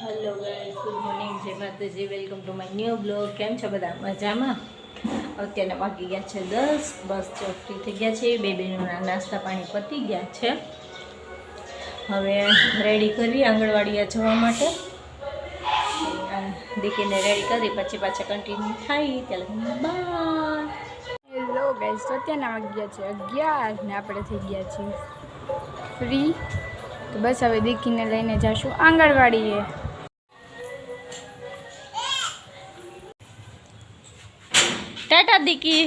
Hello guys, good morning, જય માતાજી, welcome to my new blog. કેમ છો બધા? મજામાં? અત્યારના વાગી ગયા છે 10. બસ જો ફ્રી થઈ ગયા છે. બેબીના નાસ્તા પાણી પતી ગયા છે. હવે રેડી કરી આંગણવાડીએ જવા માટે. દીકરીને રેડી કરી પછી પાછા કન્ટિન્યુ થાય ત્યારે બાય. હેલો ગાઈસ, તો અત્યારના વાગ્યા છે 11 ને આપણે થઈ ગયા છીએ ફ્રી. તો બસ હવે દીકરીને લઈને જઈશું આંગણવાડીએ. ટાટા દીકી.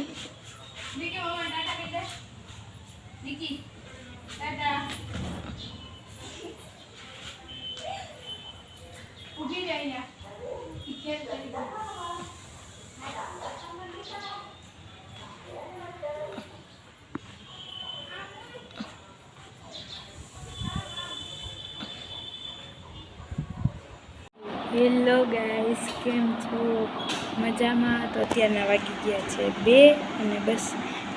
હેલો ગાઈસ, કેમ છો? મજામાં? તો અત્યારના વાગી ગયા છે 2 અને બસ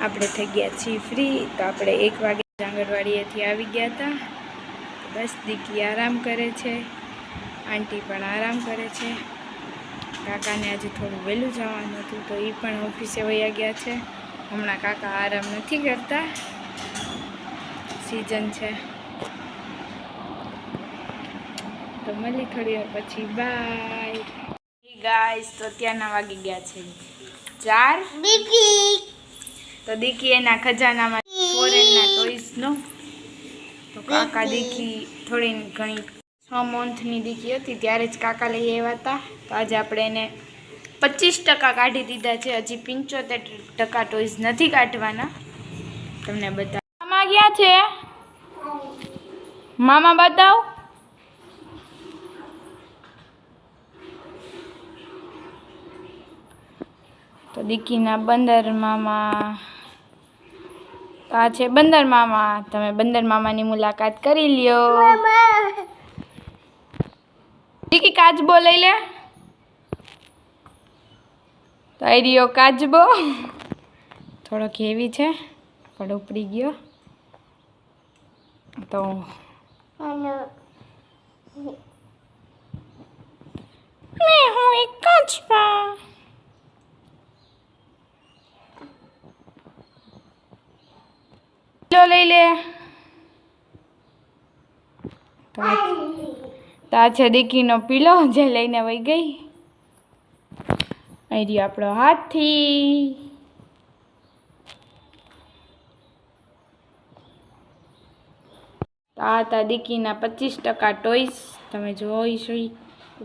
આપણે થઈ ગયા છીએ ફ્રી. તો આપણે 1 વાગે આંગણવાડીએથી આવી ગયા હતા. બસ દીકી આરામ કરે છે, આંટી પણ આરામ કરે છે. કાકાને આજે થોડું વહેલું જવાનું હતું તો એ પણ ઓફિસે વયા ગયા છે. હમણાં કાકા આરામ નથી કરતા, સિઝન છે. તો મળી થોડી વાર પછી, બાય ગાઈસ. તો અત્યારના વાગી ગયા છે 4. તો દીકી એના ખજાનામાં ફોરેનના ટોયસનો, તો કાકા દીકી થોડી ઘણી 6 મંથની દીકી હતી ત્યારે જ કાકા લઈ આવ્યા હતા. તો આજે આપણે એને 25% કાઢી દીધા છે. હજી 75% ટોયસ નથી કાઢવાના. તમને બતાવ. મામા ક્યાં છે? મામા બતાવ. તો દીકીના બંદર મામા, આ છે બંદર મામા. તમે બંદર મામાની મુલાકાત કરી લ્યો. દીકી કાચબો લઈ લે. તો આ રહ્યો કાચબો. થોડોક હેવી છે પણ ઉપડી ગયો. તો મેં હું એક કાચબા. લઈ લે. તો આ છે દીકીનો પીલો જે લઈને વહી ગઈ. અહીં રહ્યો આપણો હાથી. આ હતા દીકીના 25% ટોયસ. તમે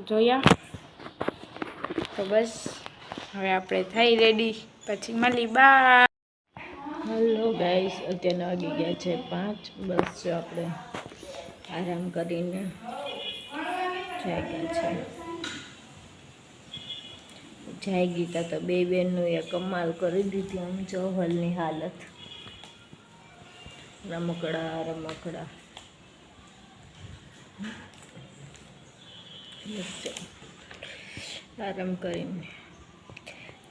જોયા. તો બસ હવે આપણે થઈ રેડી, પછી મળી. બાય. હેલો ગાઈસ, અત્યારના વાગી ગયા છે 5. બસ જો આપણે આરામ કરીને જાગ્યા છે. જાગી તા તો બે બેનનું એ કમાલ કરી દીધી. આમ જો હલની હાલત, રમકડા રમકડા. આરામ કરીને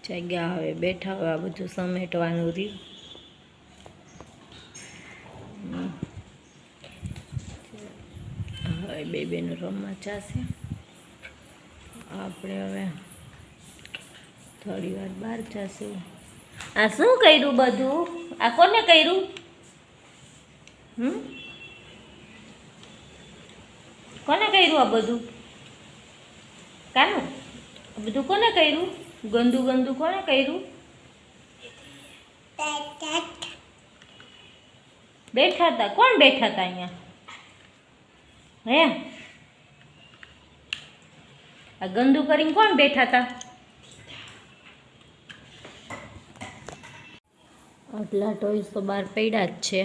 જાગ્યા. હવે બેઠા. હવે આ બધું સમેટવાનું રહ્યું. હવે બે બેનું રમવા ચાશે. આપણે હવે થોડી વાર બહાર જશું. આ શું કર્યું બધું? આ કોને કર્યું? કોને કર્યું આ બધું? કાનું આ બધું કોને કર્યું? ગંદુ ગંદુ કોને કર્યું? બેઠા હતા. કોણ બેઠા હતા અહીંયા? હે, આ ગંદુ કરીને કોણ બેઠા હતા? આટલા ટોયસ તો બહાર પડ્યા જ છે.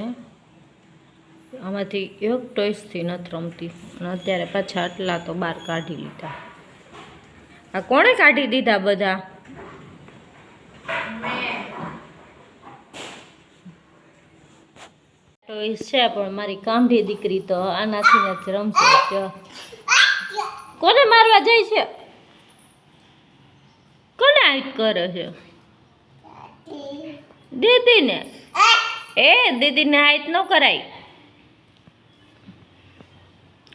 આમાંથી એક ટોયસથી નથી રમતી અને અત્યારે પાછા આટલા તો બહાર કાઢી લીધા. આ કોણે કાઢી દીધા બધા? ટોયસ છે પણ મારી કાંઢી દીકરી તો આનાથી જ રમશે. કોને મારવા જાય છે? કોને હાઈટ કરે છે? દીદીને. એ દીદીને હાઈટ ન કરાય.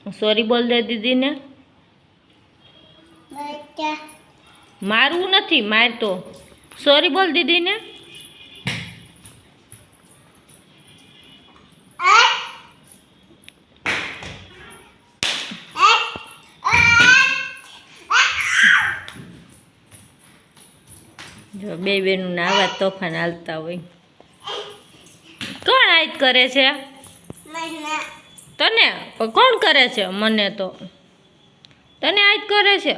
सॉरी बोल दे दीदी ने। મારવું નથી, મારતો. સોરી બોલ દીદીને. જો બે બેનું આવા તોફાન હાલતા હોય. કોણ આજ કરે છે તને? પણ કોણ કરે છે? મને તો તને આજ કરે છે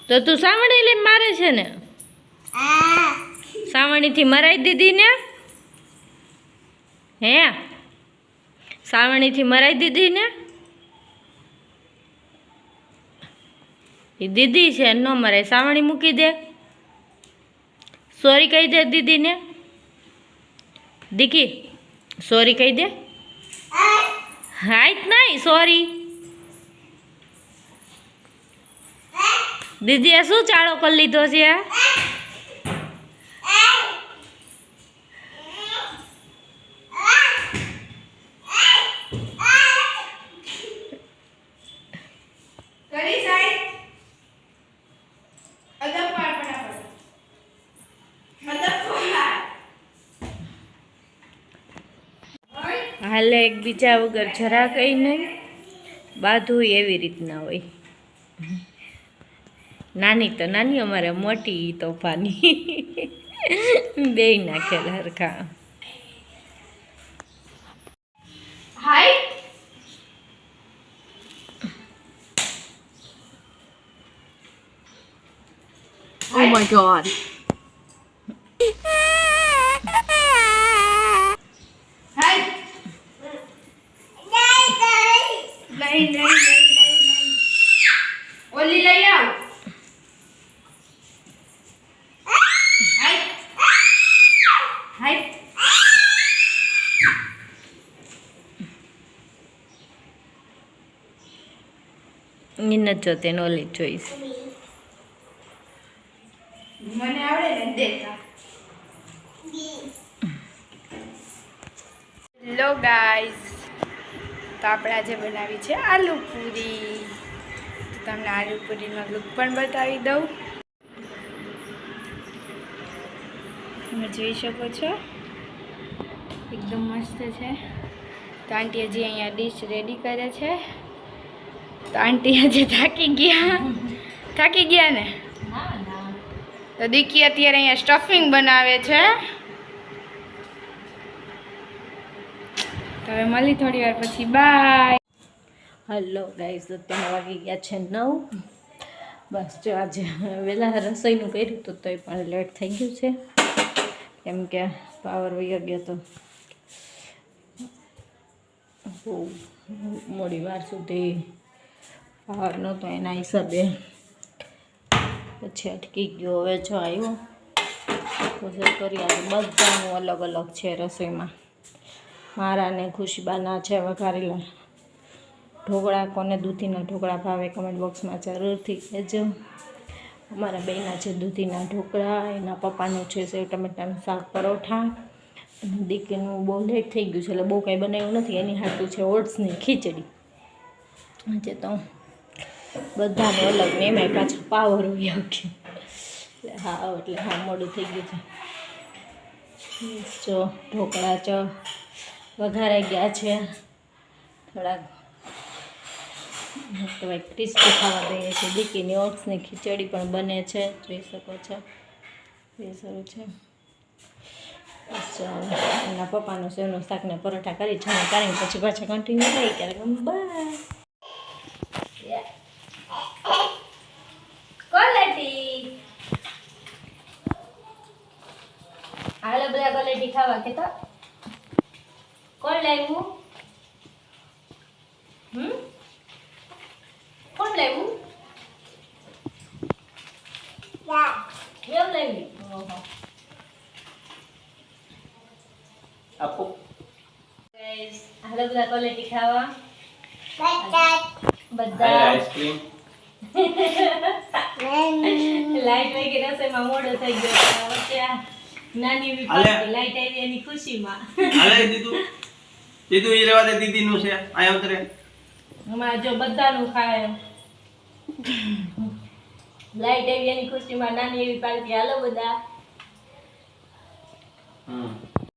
તો તું સાવણી લઈને મારે છે ને? સાવણીથી મરાઈ દીધી ને? હે, સાવણીથી મરાઈ દીધી ને? એ દીદી છે, ન મરાય. સાવણી મૂકી દે. સોરી કહી દે દીદીને. દીકી સોરી કહી દે. હાઈટ નહીં, સોરી. દીદીએ શું ચાળો કરી લીધો છે? હાલે એકબીજા વગર જરા કંઈ નહીં. બાધું એવી રીતના હોય. નાની તો નાની, અમારે મોટી તોફાની. બે નાખેલા હરખા. હાય Oh my god. હાય નહીં. ઓલી લઈ આવ. હાય હાય એને જો તેને ઓલી જોઈશ. મને આવડે ને દેતા. હેલો ગાઈઝ, તો આપણે આજે બનાવી છે આલુ પૂરી. તો તમને આલુ પૂરીનો લુક પણ બતાવી દઉં. તમે જોઈ શકો છો એકદમ મસ્ત છે. તો આંટી હજી અહીંયા ડીશ રેડી કરે છે. તો આંટી હજી થાકી ગયા ને? તો દીકી અત્યારે અહીંયા સ્ટફિંગ બનાવે છે. તો હવે મળી થોડી વાર પછી. બાય. હલો ગાઈઝ, અત્યારે વાગી ગયા છે 9. બસ જો આજે વહેલા રસોઈનું કર્યું હતું તોય પણ લેટ થઈ ગયું છે, કેમ કે પાવર વયો ગયો તો બહુ મોડી વાર સુધી પાવર નહોતો, એના હિસાબે પછી અટકી ગયો. હવે જો આવ્યો રસોઈ કરી. આજે બધાનું અલગ અલગ છે રસોઈમાં. મારા ને ખુશીબાના છે વઘારેલા ઢોકળા. કોને દૂધીના ઢોકળા ભાવે કમેન્ટ બોક્સમાં જરૂરથી કહેજો. અમારા બેના છે દૂધીના ઢોકળા, એના પપ્પાનું છે સેવ ટમેટાનું શાક પરોઠા. અને દીકરીનું બહુ લેટ થઈ ગયું છે એટલે બહુ કાંઈ બનાવ્યું નથી. એની હાટું છે ઓટ્સની ખીચડી. આજે તો બધાનું અલગ ને એમાંય પાછું પાવર વયો ગયો. હા એટલે હા મોડું થઈ ગયું છે. જો ઢોકળા વઘારાઈ ગયા છે. થોડાક કહેવાય ક્રિસ્પી ખાવા દઈએ છીએ. દીકરીની ઓટ્સની ખીચડી પણ બને છે, જોઈ શકો છો. એ સારું છે. એના પપ્પાનું સેવનું શાકને પરોઠા કરી જમા કરીને પછી પાછા કન્ટિન્યુ થઈ ક્યારેક. બાય. કોલેટી હાલો બધા કોલેટી ખાવા કે તો કોણ લાવ્યું? કોણ લાવ્યું? કેમ લાવી? ઓહો આપો ગાઈસ, હાલો બધા કોલેટી ખાવા. બધા આઈસ્ક્રીમ લાઈટ વહી ગઈ રસોઈમાં મોડો થઈ ગયો. વચ્ચે નાની એવી પાર્ટી લાઈટ આવી એની ખુશીમાં. હાલે દીધું એ રેવા દે. દીદીનું છે આયા ઉતરે. અમારે જો બધાનું ખાય. લાઈટ આવી એની ખુશીમાં નાની એવી પાર્ટી હાલો બધા.